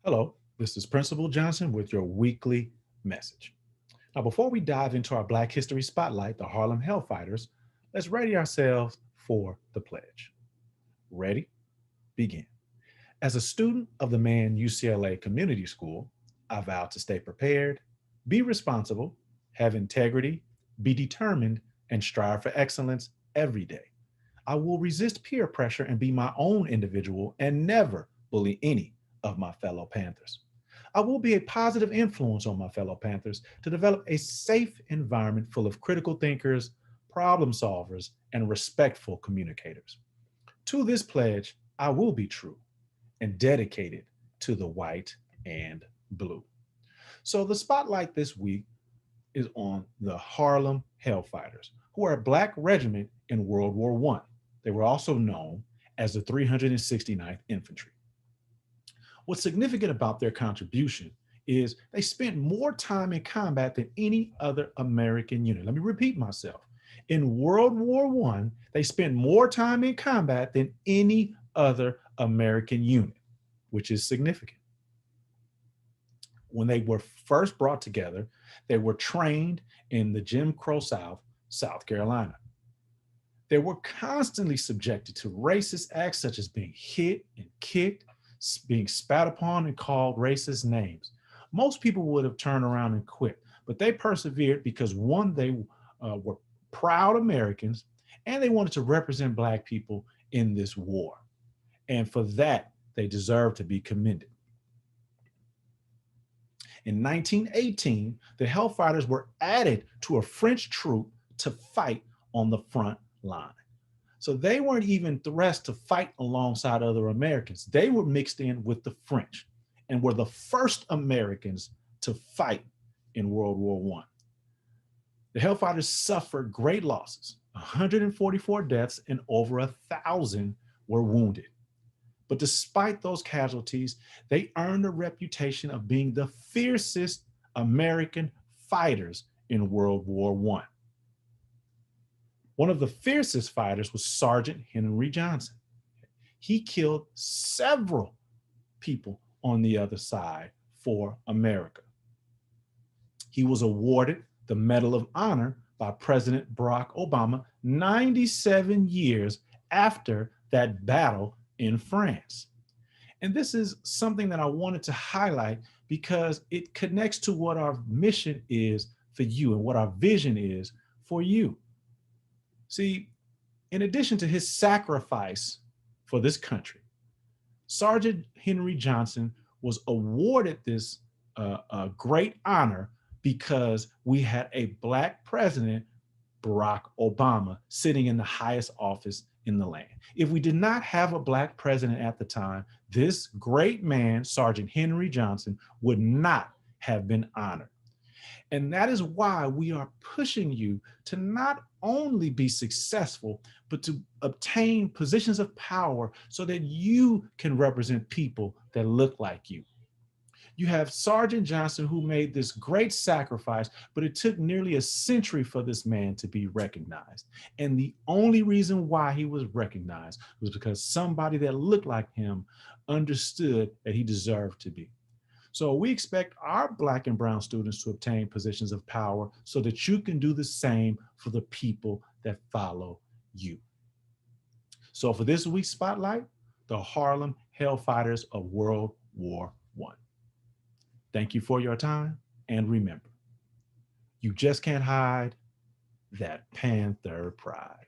Hello, this is Principal Johnson with your weekly message. Now, before we dive into our Black History Spotlight, the Harlem Hellfighters, let's ready ourselves for the pledge. Ready? Begin. As a student of the Man UCLA Community School, I vow to stay prepared, be responsible, have integrity, be determined, and strive for excellence every day. I will resist peer pressure and be my own individual and never bully any of my fellow Panthers. I will be a positive influence on my fellow Panthers to develop a safe environment full of critical thinkers, problem solvers, and respectful communicators. To this pledge, I will be true and dedicated to the white and blue. So, the spotlight this week is on the Harlem Hellfighters, who are a black regiment in World War I. They were also known as the 369th Infantry. What's significant about their contribution is they spent more time in combat than any other American unit. Let me repeat myself. In World War I, they spent more time in combat than any other American unit, which is significant. When they were first brought together, they were trained in the Jim Crow South, South Carolina. They were constantly subjected to racist acts such as being hit and kicked, being spat upon and called racist names. Most people would have turned around and quit, but they persevered because one, they were proud Americans and they wanted to represent Black people in this war. And for that, they deserve to be commended. In 1918, the Hellfighters were added to a French troop to fight on the front line. So they weren't even thrust to fight alongside other Americans. They were mixed in with the French and were the first Americans to fight in World War I. The Hellfighters suffered great losses, 144 deaths and over 1,000 were wounded. But despite those casualties, they earned a reputation of being the fiercest American fighters in World War I. One of the fiercest fighters was Sergeant Henry Johnson. He killed several people on the other side for America. He was awarded the Medal of Honor by President Barack Obama 97 years after that battle in France. And this is something that I wanted to highlight because it connects to what our mission is for you and what our vision is for you. See, in addition to his sacrifice for this country, Sergeant Henry Johnson was awarded this great honor because we had a Black president, Barack Obama, sitting in the highest office in the land. If we did not have a Black president at the time, this great man, Sergeant Henry Johnson, would not have been honored. And that is why we are pushing you to not only be successful, but to obtain positions of power so that you can represent people that look like you. You have Sergeant Johnson, who made this great sacrifice, but it took nearly a century for this man to be recognized. And the only reason why he was recognized was because somebody that looked like him understood that he deserved to be. So we expect our Black and brown students to obtain positions of power so that you can do the same for the people that follow you. So for this week's spotlight, the Harlem Hellfighters of World War I. Thank you for your time, and remember, you just can't hide that Panther pride.